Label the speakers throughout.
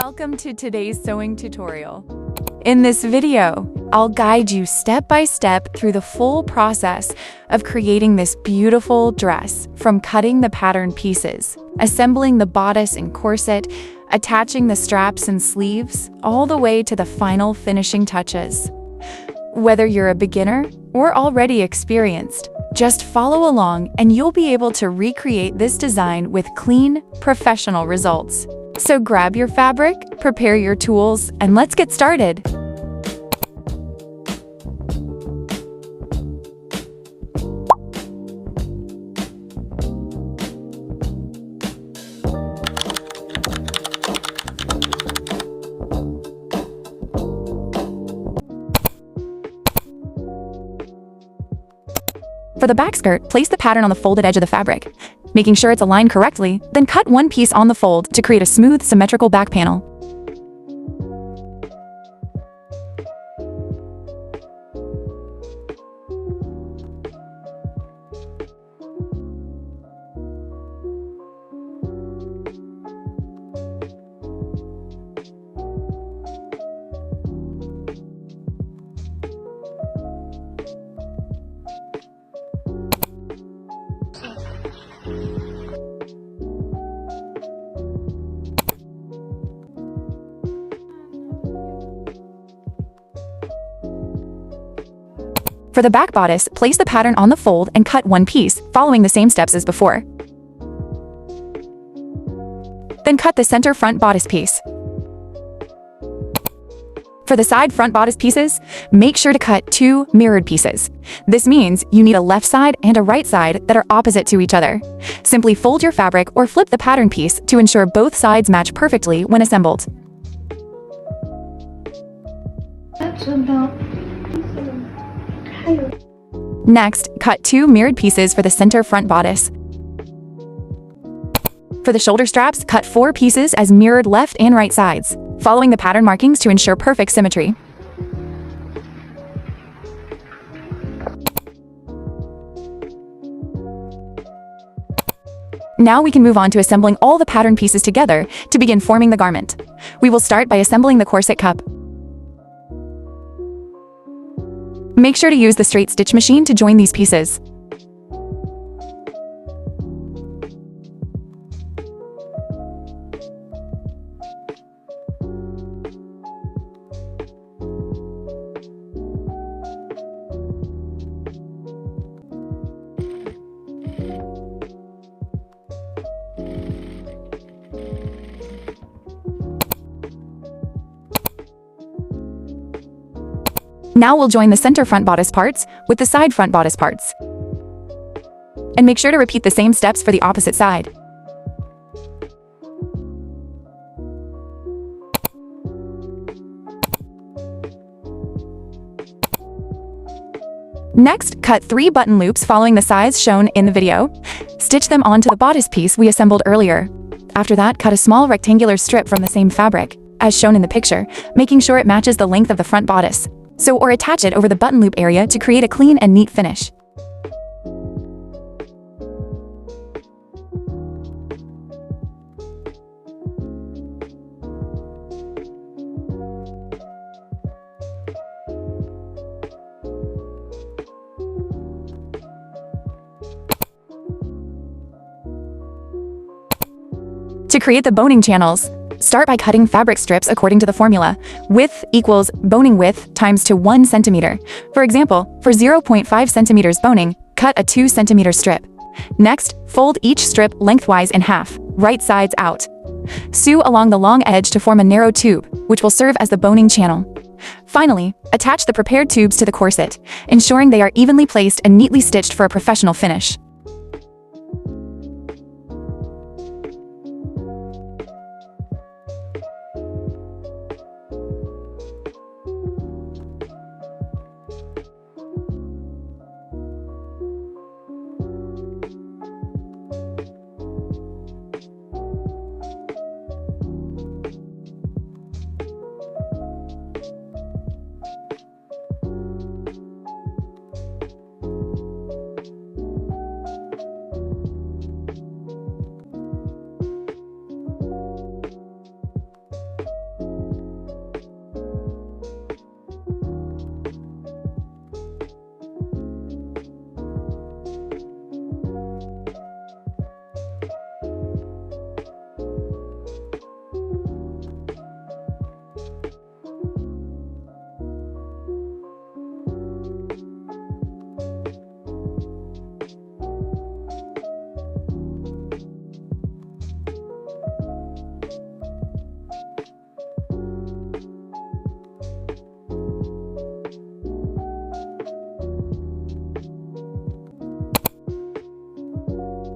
Speaker 1: Welcome to today's sewing tutorial. In this video, I'll guide you step by step through the full process of creating this beautiful dress, from cutting the pattern pieces, assembling the bodice and corset, attaching the straps and sleeves, all the way to the final finishing touches. Whether you're a beginner or already experienced, just follow along and you'll be able to recreate this design with clean, professional results. So grab your fabric, prepare your tools, and let's get started. For the back skirt, place the pattern on the folded edge of the fabric. Making sure it's aligned correctly, then cut one piece on the fold to create a smooth, symmetrical back panel. For the back bodice, place the pattern on the fold and cut one piece, following the same steps as before. Then cut the center front bodice piece. For the side front bodice pieces, make sure to cut two mirrored pieces. This means you need a left side and a right side that are opposite to each other. Simply fold your fabric or flip the pattern piece to ensure both sides match perfectly when assembled. Next, cut two mirrored pieces for the center front bodice. For the shoulder straps, cut 4 pieces as mirrored left and right sides, following the pattern markings to ensure perfect symmetry. Now we can move on to assembling all the pattern pieces together to begin forming the garment. We will start by assembling the corset cup. Make sure to use the straight stitch machine to join these pieces. Now we'll join the center front bodice parts with the side front bodice parts. And make sure to repeat the same steps for the opposite side. Next, cut 3 button loops following the size shown in the video. Stitch them onto the bodice piece we assembled earlier. After that, cut a small rectangular strip from the same fabric, as shown in the picture, making sure it matches the length of the front bodice. Or attach it over the button loop area to create a clean and neat finish. To create the boning channels, start by cutting fabric strips according to the formula. Width equals boning width times to 1 centimeter. For example, for 0.5 centimeters boning, cut a 2 centimeter strip. Next, fold each strip lengthwise in half, right sides out. Sew along the long edge to form a narrow tube, which will serve as the boning channel. Finally, attach the prepared tubes to the corset, ensuring they are evenly placed and neatly stitched for a professional finish.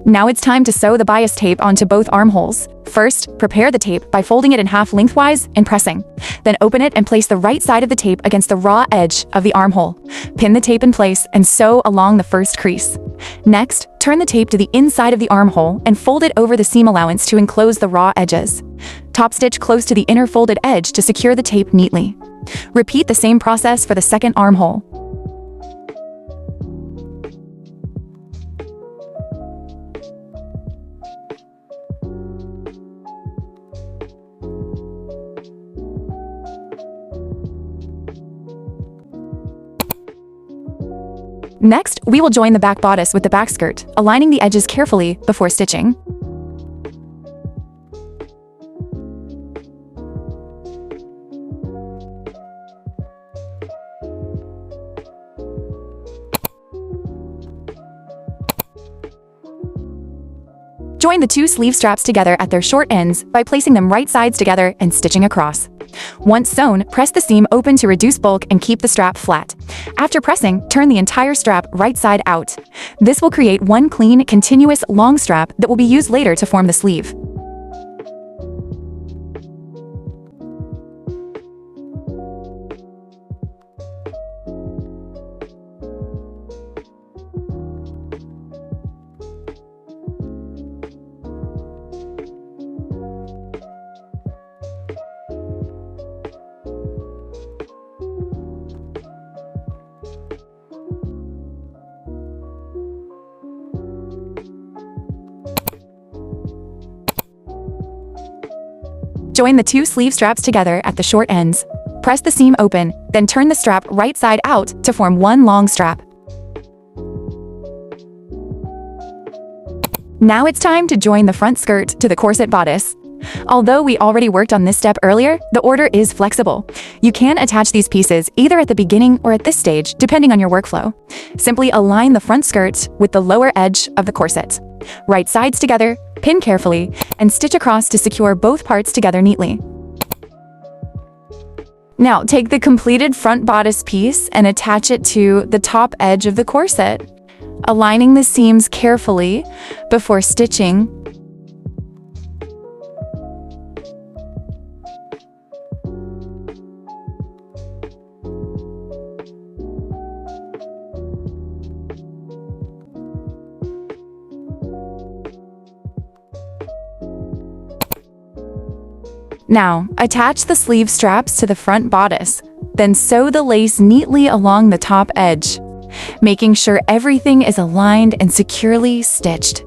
Speaker 1: Now it's time to sew the bias tape onto both armholes. First, prepare the tape by folding it in half lengthwise and pressing. Then open it and place the right side of the tape against the raw edge of the armhole. Pin the tape in place and sew along the first crease. Next, turn the tape to the inside of the armhole and fold it over the seam allowance to enclose the raw edges. Top stitch close to the inner folded edge to secure the tape neatly. Repeat the same process for the second armhole. Next, we will join the back bodice with the back skirt, aligning the edges carefully before stitching. Join the two sleeve straps together at their short ends by placing them right sides together and stitching across. Once sewn, press the seam open to reduce bulk and keep the strap flat. After pressing, turn the entire strap right side out. This will create one clean, continuous, long strap that will be used later to form the sleeve. Join the two sleeve straps together at the short ends. Press the seam open, then turn the strap right side out to form one long strap. Now it's time to join the front skirt to the corset bodice. Although we already worked on this step earlier, the order is flexible. You can attach these pieces either at the beginning or at this stage, depending on your workflow. Simply align the front skirt with the lower edge of the corset. Right sides together, pin carefully, and stitch across to secure both parts together neatly. Now, take the completed front bodice piece and attach it to the top edge of the corset, aligning the seams carefully before stitching. Now, attach the sleeve straps to the front bodice, then sew the lace neatly along the top edge, making sure everything is aligned and securely stitched.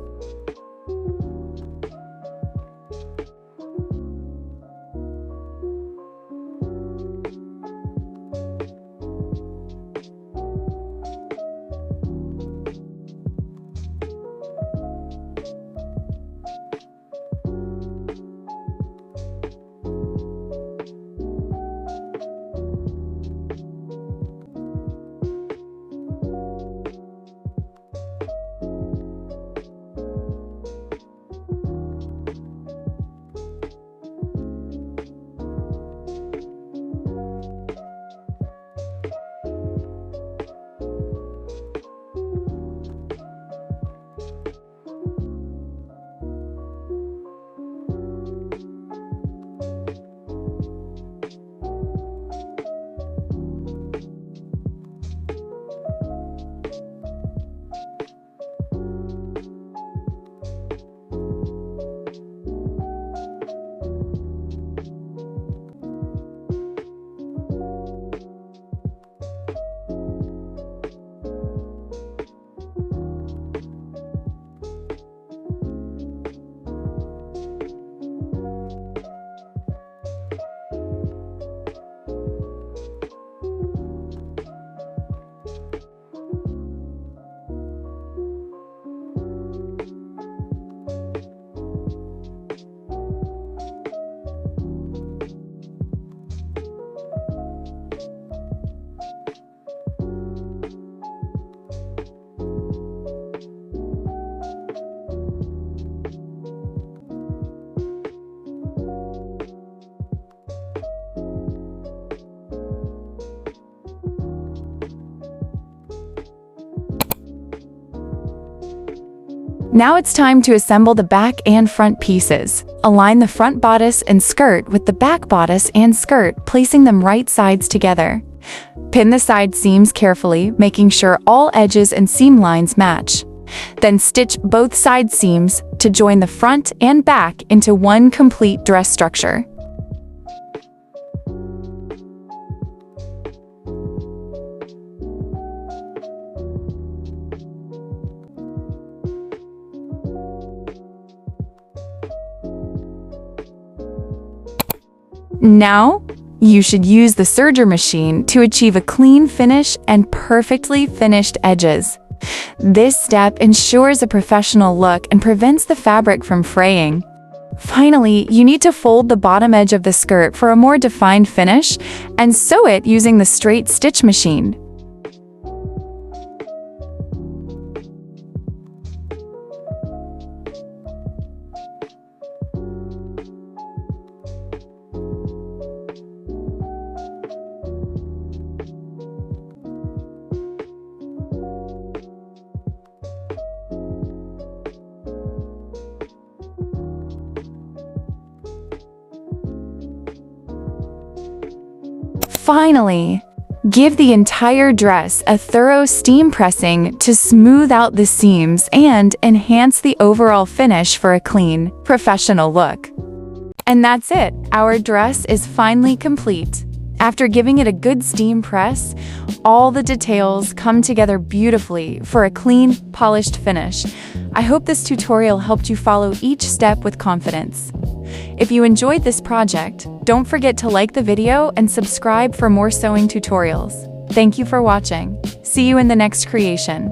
Speaker 1: Now it's time to assemble the back and front pieces. Align the front bodice and skirt with the back bodice and skirt, placing them right sides together. Pin the side seams carefully, making sure all edges and seam lines match. Then stitch both side seams to join the front and back into one complete dress structure. Now, you should use the serger machine to achieve a clean finish and perfectly finished edges. This step ensures a professional look and prevents the fabric from fraying. Finally, you need to fold the bottom edge of the skirt for a more defined finish and sew it using the straight stitch machine. Finally, give the entire dress a thorough steam pressing to smooth out the seams and enhance the overall finish for a clean, professional look. And that's it, our dress is finally complete. After giving it a good steam press, all the details come together beautifully for a clean, polished finish. I hope this tutorial helped you follow each step with confidence. If you enjoyed this project, don't forget to like the video and subscribe for more sewing tutorials. Thank you for watching. See you in the next creation.